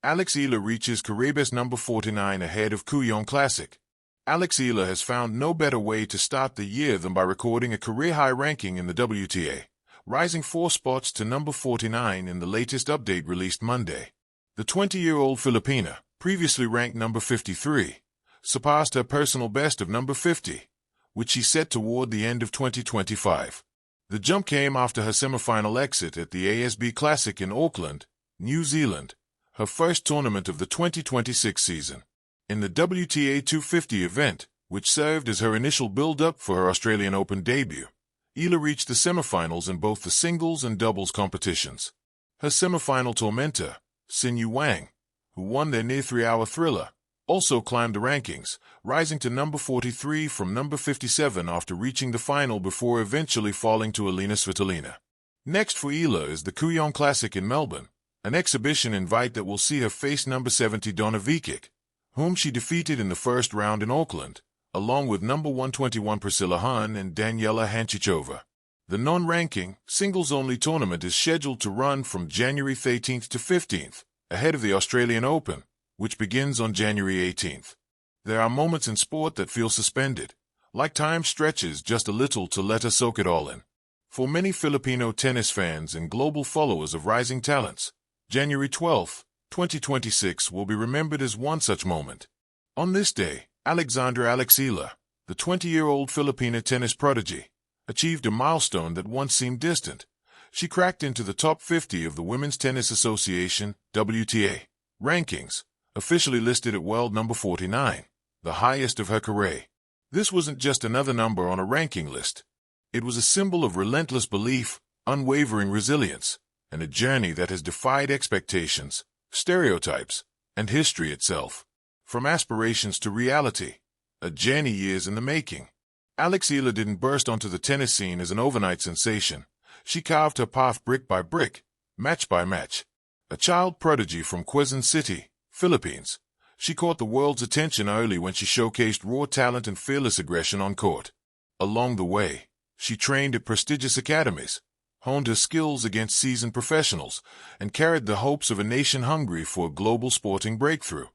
Eala reaches career best number 49 ahead of Kooyong Classic. Eala has found no better way to start the year than by recording a career-high ranking in the WTA, rising 4 spots to number 49 in the latest update released Monday. The 20-year-old Filipina, previously ranked number 53, surpassed her personal best of number 50, which she set toward the end of 2025. The jump came after her semifinal exit at the ASB Classic in Auckland, New Zealand, her first tournament of the 2026 season. In the WTA 250 event, which served as her initial build-up for her Australian Open debut, Eala reached the semifinals in both the singles and doubles competitions. Her semifinal tormentor, Sinyu Wang, who won their near 3-hour thriller, also climbed the rankings, rising to number 43 from number 57 after reaching the final before eventually falling to Elina Svitolina. Next for Eala is the Kooyong Classic in Melbourne, an exhibition invite that will see her face number 70 Donna Vekic, whom she defeated in the first round in Auckland, along with number 121 Priscilla Hahn and Daniela Hanchichova. The non-ranking, singles-only tournament is scheduled to run from January 13th to 15th, ahead of the Australian Open, which begins on January 18th. There are moments in sport that feel suspended, like time stretches just a little to let us soak it all in. For many Filipino tennis fans and global followers of rising talents, January 12, 2026 will be remembered as one such moment. On this day, Eala, the 20-year-old Filipina tennis prodigy, achieved a milestone that once seemed distant. She cracked into the top 50 of the Women's Tennis Association, WTA, rankings, officially listed at world number 49, the highest of her career. This wasn't just another number on a ranking list. It was a symbol of relentless belief, unwavering resilience, and a journey that has defied expectations, stereotypes, and history itself. From aspirations to reality, a journey years in the making. Eala didn't burst onto the tennis scene as an overnight sensation. She carved her path brick by brick, match by match. A child prodigy from Quezon City, Philippines, she caught the world's attention early when she showcased raw talent and fearless aggression on court. Along the way, she trained at prestigious academies, honed her skills against seasoned professionals, and carried the hopes of a nation hungry for a global sporting breakthrough.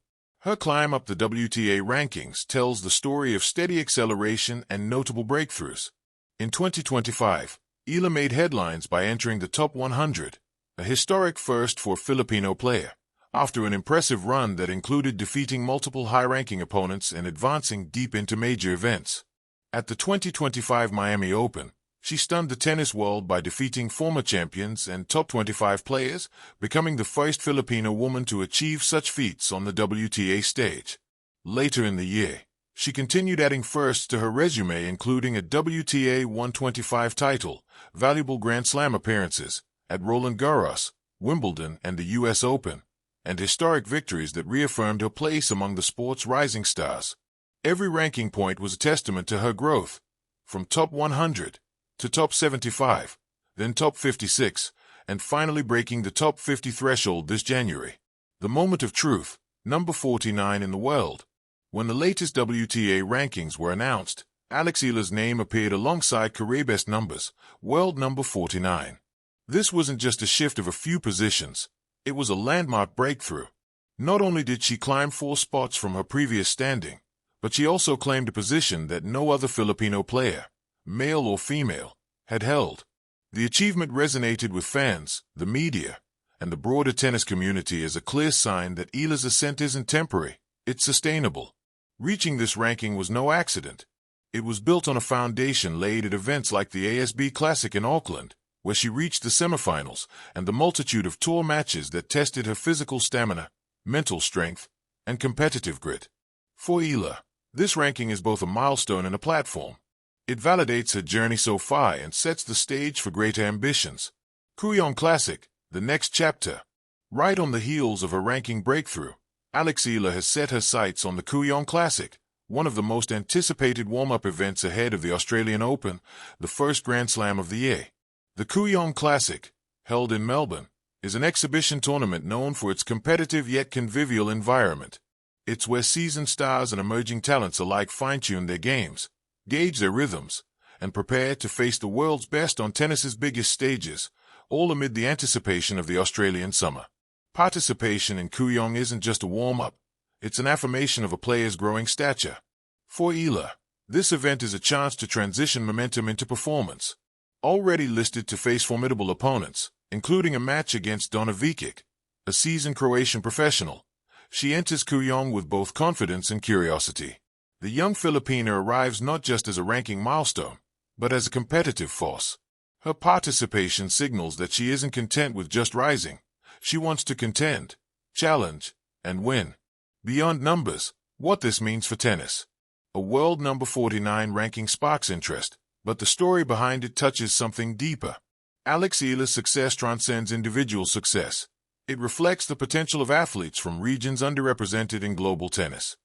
Her climb up the WTA rankings tells the story of steady acceleration and notable breakthroughs. In 2025, Eala made headlines by entering the top 100, a historic first for a Filipino player, after an impressive run that included defeating multiple high-ranking opponents and advancing deep into major events. At the 2025 Miami Open, she stunned the tennis world by defeating former champions and top 25 players, becoming the first Filipino woman to achieve such feats on the WTA stage. Later in the year, she continued adding firsts to her resume, including a WTA 125 title, valuable Grand Slam appearances at Roland Garros, Wimbledon, and the U.S. Open, and historic victories that reaffirmed her place among the sport's rising stars. Every ranking point was a testament to her growth, from top 100 to top 75, then top 56, and finally breaking the top 50 threshold this January. The moment of truth, number 49 in the world. When the latest WTA rankings were announced, Eala's name appeared alongside career best numbers, world number 49. This wasn't just a shift of a few positions, it was a landmark breakthrough. Not only did she climb 4 spots from her previous standing, but she also claimed a position that no other Filipino player, male or female, had held. The achievement resonated with fans, the media, and the broader tennis community as a clear sign that Eala's ascent isn't temporary, it's sustainable. Reaching this ranking was no accident. It was built on a foundation laid at events like the ASB Classic in Auckland, where she reached the semifinals, and the multitude of tour matches that tested her physical stamina, mental strength, and competitive grit. For Eala, this ranking is both a milestone and a platform. It validates her journey so far and sets the stage for greater ambitions. Kooyong Classic, the next chapter. Right on the heels of her ranking breakthrough, Eala has set her sights on the Kooyong Classic, one of the most anticipated warm-up events ahead of the Australian Open, the first Grand Slam of the year. The Kooyong Classic, held in Melbourne, is an exhibition tournament known for its competitive yet convivial environment. It's where seasoned stars and emerging talents alike fine-tune their games, gauge their rhythms, and prepare to face the world's best on tennis's biggest stages, all amid the anticipation of the Australian summer. Participation in Kooyong isn't just a warm-up, it's an affirmation of a player's growing stature. For Eala, this event is a chance to transition momentum into performance. Already listed to face formidable opponents, including a match against Donna Vikic, a seasoned Croatian professional, she enters Kooyong with both confidence and curiosity. The young Filipina arrives not just as a ranking milestone, but as a competitive force. Her participation signals that she isn't content with just rising. She wants to contend, challenge, and win. Beyond numbers, what this means for tennis. A world number 49 ranking sparks interest, but the story behind it touches something deeper. Eala's success transcends individual success. It reflects the potential of athletes from regions underrepresented in global tennis.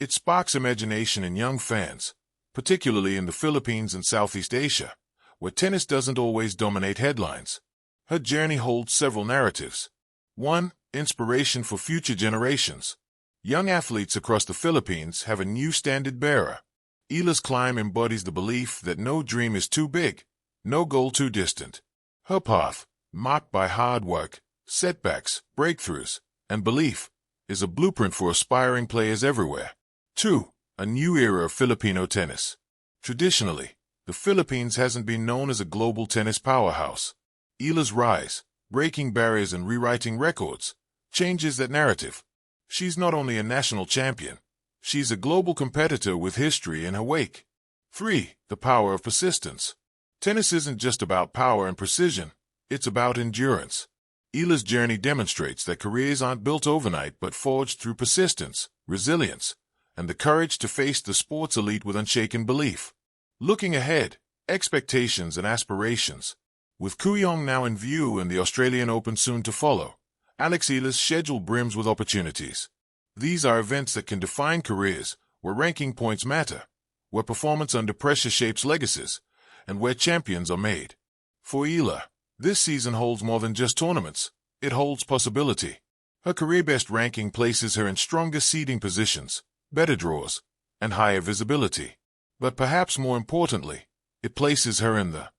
It sparks imagination in young fans, particularly in the Philippines and Southeast Asia, where tennis doesn't always dominate headlines. Her journey holds several narratives. 1. Inspiration for future generations. Young athletes across the Philippines have a new standard bearer. Eala's climb embodies the belief that no dream is too big, no goal too distant. Her path, marked by hard work, setbacks, breakthroughs, and belief, is a blueprint for aspiring players everywhere. 2. A new era of Filipino tennis. Traditionally, the Philippines hasn't been known as a global tennis powerhouse. Eala's rise, breaking barriers and rewriting records, changes that narrative. She's not only a national champion, she's a global competitor with history in her wake. 3. The power of persistence. Tennis isn't just about power and precision, it's about endurance. Eala's journey demonstrates that careers aren't built overnight but forged through persistence, resilience, and the courage to face the sport's elite with unshaken belief. Looking ahead, expectations and aspirations. With Kooyong now in view and the Australian Open soon to follow, Eala's schedule brims with opportunities. These are events that can define careers, where ranking points matter, where performance under pressure shapes legacies, and where champions are made. For Eala, this season holds more than just tournaments, it holds possibility. Her career-best ranking places her in stronger seeding positions, better draws, and higher visibility. But perhaps more importantly, it places her in the